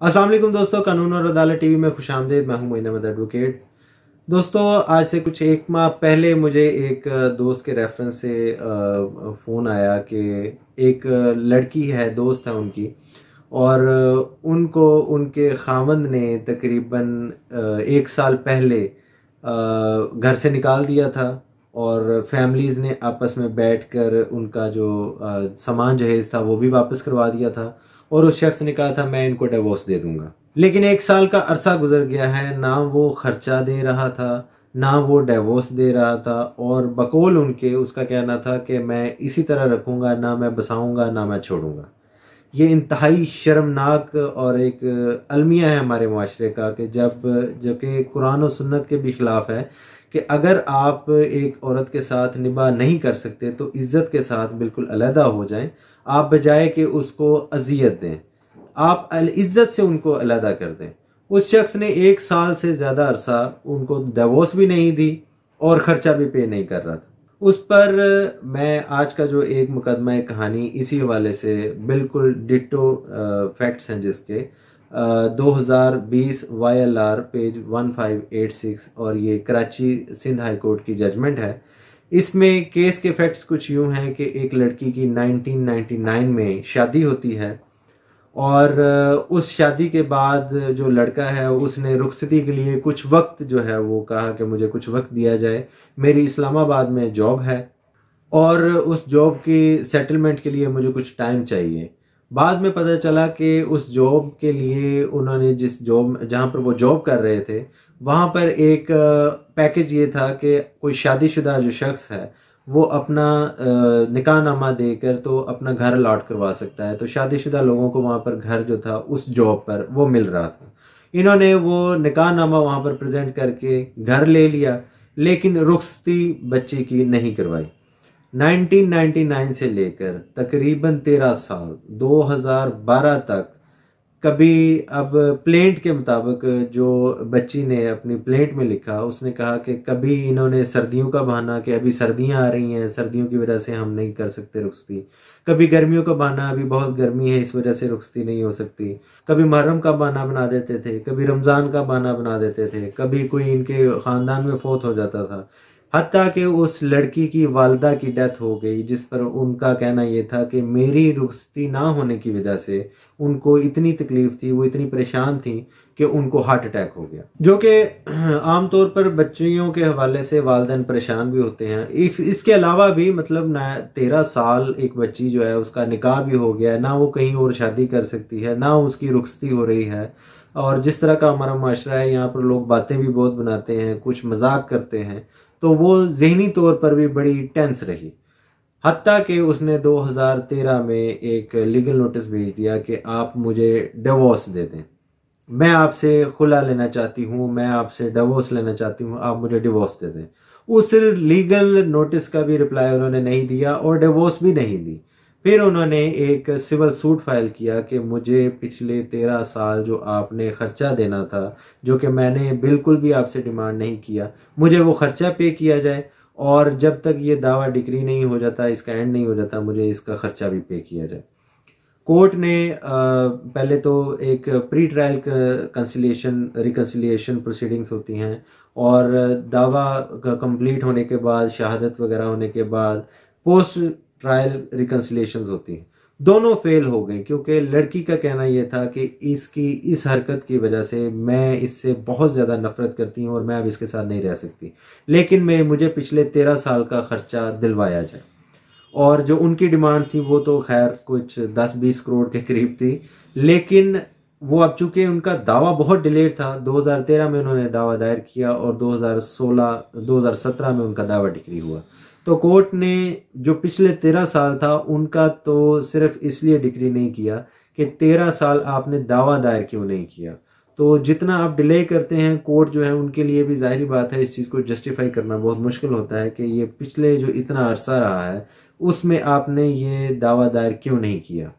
अस्सलाम वालेकुम दोस्तों, कानून और अदालत टीवी में खुशामदीद। मैं हूं मोइन अहमद एडवोकेट। दोस्तों, आज से कुछ एक माह पहले मुझे एक दोस्त के रेफरेंस से फ़ोन आया कि एक लड़की है, दोस्त है उनकी, और उनको उनके खामंद ने तकरीबन 1 साल पहले घर से निकाल दिया था। और फैमिलीज़ ने आपस में बैठकर उनका जो सामान जहेज था वो भी वापस करवा दिया था। और उस शख्स ने कहा था मैं इनको डिवोर्स दे दूंगा। लेकिन 1 साल का अरसा गुजर गया है, ना वो खर्चा दे रहा था, ना वो डिवोर्स दे रहा था। और बकौल उनके उसका कहना था कि मैं इसी तरह रखूंगा, ना मैं बसाऊंगा ना मैं छोड़ूंगा। ये इंतहाई शर्मनाक और एक अलमिया है हमारे माशरे का कि जो कि कुरान और सुन्नत के भी खिलाफ है कि अगर आप एक औरत के साथ निभा नहीं कर सकते तो इज्जत के साथ बिल्कुल अलहदा हो जाएं, आप बजाय कि उसको अजियत दें, आप इज्जत से उनको अलहदा कर दें। उस शख्स ने 1 साल से ज़्यादा अरसा उनको डिवोर्स भी नहीं दी और ख़र्चा भी पे नहीं कर रहा था। उस पर मैं आज का जो एक मुकदमा है, कहानी इसी हवाले से बिल्कुल डिट्टो फैक्ट्स हैं जिसके 2020 YLR पेज 1586 और ये कराची सिंध हाई कोर्ट की जजमेंट है। इसमें केस के फैक्ट्स कुछ यूं हैं कि एक लड़की की 1999 में शादी होती है और उस शादी के बाद जो लड़का है उसने रुखसती के लिए कुछ वक्त जो है वो कहा कि मुझे कुछ वक्त दिया जाए, मेरी इस्लामाबाद में जॉब है और उस जॉब की सेटलमेंट के लिए मुझे कुछ टाइम चाहिए। बाद में पता चला कि उस जॉब के लिए उन्होंने जिस जॉब जहाँ पर वो जॉब कर रहे थे वहाँ पर एक पैकेज ये था कि कोई शादीशुदा जो शख्स है वो अपना निकाहनामा देकर तो अपना घर अलॉट करवा सकता है। तो शादीशुदा लोगों को वहाँ पर घर जो था उस जॉब पर वो मिल रहा था। इन्होंने वो निकाहनामा वहाँ पर प्रेजेंट करके घर ले लिया, लेकिन रुखसती बच्चे की नहीं करवाई। 1999 से लेकर तकरीबन 13 साल 2012 तक कभी, अब प्लेंट के मुताबिक जो बच्ची ने अपनी प्लेंट में लिखा उसने कहा कि कभी इन्होंने सर्दियों का बहाना कि अभी सर्दियां आ रही हैं, सर्दियों की वजह से हम नहीं कर सकते रुखसती, कभी गर्मियों का बहाना अभी बहुत गर्मी है इस वजह से रुखसती नहीं हो सकती, कभी मुहर्रम का बहाना बना देते थे, कभी रमज़ान का बहाना बना देते थे, कभी कोई इनके ख़ानदान में फौत हो जाता था। हत्ता कि उस लड़की की वालदा की डेथ हो गई जिस पर उनका कहना यह था कि मेरी रुखसती ना होने की वजह से उनको इतनी तकलीफ थी, वो इतनी परेशान थी कि उनको हार्ट अटैक हो गया। जो कि आमतौर पर बच्चियों के हवाले से वालिदैन परेशान भी होते हैं। इसके अलावा भी मतलब ना 13 साल एक बच्ची जो है उसका निकाह भी हो गया, ना वो कहीं और शादी कर सकती है, ना उसकी रुखसती हो रही है। और जिस तरह का हमारा माशरा है यहाँ पर लोग बातें भी बहुत बनाते हैं, कुछ मजाक करते हैं, तो वो जहनी तौर पर भी बड़ी टेंस रही। हत्ता कि उसने 2013 में एक लीगल नोटिस भेज दिया कि आप मुझे डिवोर्स दे दें, मैं आपसे खुला लेना चाहती हूँ, मैं आपसे डिवोर्स लेना चाहती हूँ, आप मुझे डिवोर्स दे दें। उस लीगल नोटिस का भी रिप्लाई उन्होंने नहीं दिया और डिवोर्स भी नहीं दी। फिर उन्होंने एक सिविल सूट फाइल किया कि मुझे पिछले 13 साल जो आपने खर्चा देना था, जो कि मैंने बिल्कुल भी आपसे डिमांड नहीं किया, मुझे वो खर्चा पे किया जाए और जब तक ये दावा डिक्री नहीं हो जाता, इसका एंड नहीं हो जाता, मुझे इसका खर्चा भी पे किया जाए। कोर्ट ने पहले तो एक प्री ट्रायल रिकन्सिलिएशन प्रोसीडिंग्स होती हैं और दावा कंप्लीट होने के बाद, शहादत वगैरह होने के बाद पोस्ट ट्रायल रिकन्सिलिएशंस होती हैं। दोनों फेल हो गई क्योंकि लड़की का कहना यह था कि इसकी इस हरकत की वजह से मैं इससे बहुत ज़्यादा नफरत करती हूँ और मैं अब इसके साथ नहीं रह सकती, लेकिन मुझे पिछले 13 साल का खर्चा दिलवाया जाए। और जो उनकी डिमांड थी वो तो खैर कुछ 10-20 करोड़ के करीब थी, लेकिन वो अब चूंकि उनका दावा बहुत डिलेड था, 2013 में उन्होंने दावा दायर किया और 2017 में उनका दावा डिक्री हुआ। तो कोर्ट ने जो पिछले 13 साल था उनका तो सिर्फ इसलिए डिक्री नहीं किया कि 13 साल आपने दावा दायर क्यों नहीं किया। तो जितना आप डिले करते हैं, कोर्ट जो है उनके लिए भी जाहिर बात है इस चीज़ को जस्टिफाई करना बहुत मुश्किल होता है कि ये पिछले जो इतना अरसा रहा है उसमें आपने ये दावा दायर क्यों नहीं किया।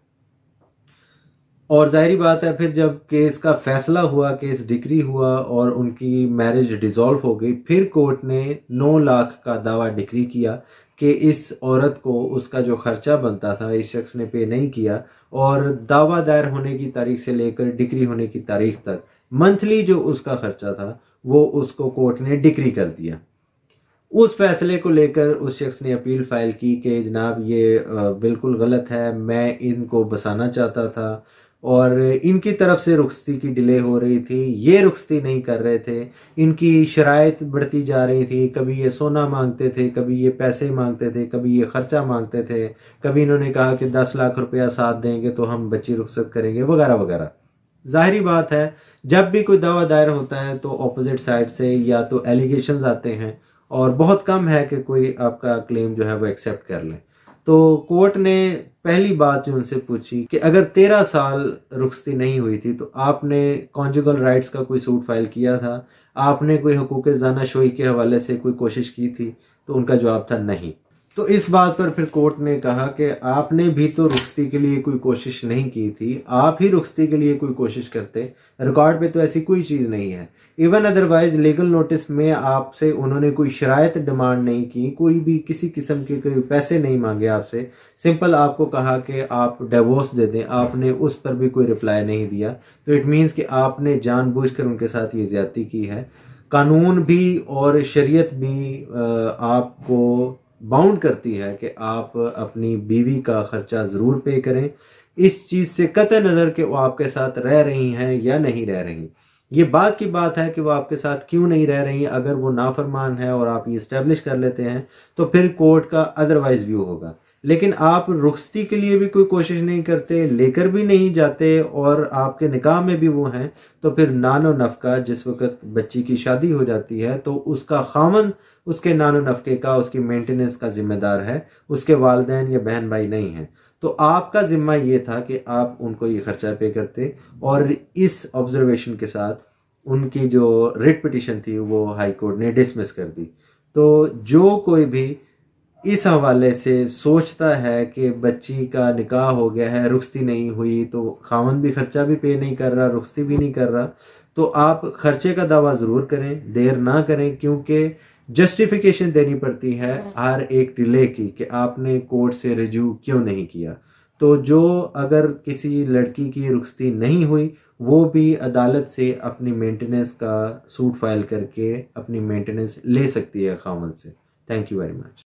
और जाहिर बात है फिर जब केस का फैसला हुआ, केस डिक्री हुआ और उनकी मैरिज डिसॉल्व हो गई, फिर कोर्ट ने 9 लाख का दावा डिक्री किया कि इस औरत को उसका जो खर्चा बनता था इस शख्स ने पे नहीं किया, और दावा दायर होने की तारीख से लेकर डिक्री होने की तारीख तक मंथली जो उसका खर्चा था वो उसको कोर्ट ने डिक्री कर दिया। उस फैसले को लेकर उस शख्स ने अपील फाइल की कि जनाब ये बिल्कुल गलत है, मैं इनको बसाना चाहता था और इनकी तरफ से रुखसती की डिले हो रही थी, ये रुखसती नहीं कर रहे थे, इनकी शराइत बढ़ती जा रही थी, कभी ये सोना मांगते थे, कभी ये पैसे मांगते थे, कभी ये खर्चा मांगते थे, कभी इन्होंने कहा कि 10 लाख रुपया साथ देंगे तो हम बच्ची रुखसत करेंगे वगैरह वगैरह। जाहिरी बात है जब भी कोई दावा दायर होता है तो ऑपोजिट साइड से या तो एलिगेशंस आते हैं और बहुत कम है कि कोई आपका क्लेम जो है वो एक्सेप्ट कर ले। तो कोर्ट ने पहली बात जो उनसे पूछी कि अगर 13 साल रुखसती नहीं हुई थी तो आपने कॉन्जुगल राइट्स का कोई सूट फाइल किया था, आपने कोई हुकूक ज़ानाशोई के हवाले से कोई कोशिश की थी? तो उनका जवाब था नहीं। तो इस बात पर फिर कोर्ट ने कहा कि आपने भी तो रुखसती के लिए कोई कोशिश नहीं की थी, आप ही रुखसती के लिए कोई कोशिश करते, रिकॉर्ड पे तो ऐसी कोई चीज़ नहीं है। इवन अदरवाइज लीगल नोटिस में आपसे उन्होंने कोई शराइत डिमांड नहीं की, कोई भी किसी किस्म के कोई पैसे नहीं मांगे आपसे, सिंपल आपको कहा कि आप डिवोर्स दे दें, आपने उस पर भी कोई रिप्लाई नहीं दिया। तो इट मीन्स कि आपने जानबूझकर उनके साथ ये ज्यादती की है। कानून भी और शरीयत भी आपको बाउंड करती है कि आप अपनी बीवी का खर्चा ज़रूर पे करें, इस चीज़ से कतई नज़र कि वो आपके साथ रह रही हैं या नहीं रह रही। ये बात की बात है कि वो आपके साथ क्यों नहीं रह रही। अगर वो नाफरमान है और आप ये इस्टेब्लिश कर लेते हैं तो फिर कोर्ट का अदरवाइज व्यू होगा, लेकिन आप रुखसती के लिए भी कोई कोशिश नहीं करते, लेकर भी नहीं जाते और आपके निकाह में भी वो हैं, तो फिर नानो नफका जिस वक्त बच्ची की शादी हो जाती है तो उसका खामन उसके नानो नफके का, उसकी मेंटेनेंस का जिम्मेदार है, उसके वालिदैन या बहन भाई नहीं है। तो आपका जिम्मा ये था कि आप उनको ये खर्चा पे करते, और इस ऑब्जर्वेशन के साथ उनकी जो रिट पिटिशन थी वो हाई कोर्ट ने डिसमिस कर दी। तो जो कोई भी इस हवाले से सोचता है कि बच्ची का निकाह हो गया है, रुखसती नहीं हुई, तो खामन भी खर्चा भी पे नहीं कर रहा, रुखसती भी नहीं कर रहा, तो आप खर्चे का दावा ज़रूर करें, देर ना करें, क्योंकि जस्टिफिकेशन देनी पड़ती है हर एक डिले की कि आपने कोर्ट से रिज्यू क्यों नहीं किया। तो जो अगर किसी लड़की की रुखसती नहीं हुई वो भी अदालत से अपनी मेंटेनेंस का सूट फाइल करके अपनी मेंटेनेंस ले सकती है खामन से। Thank you very much.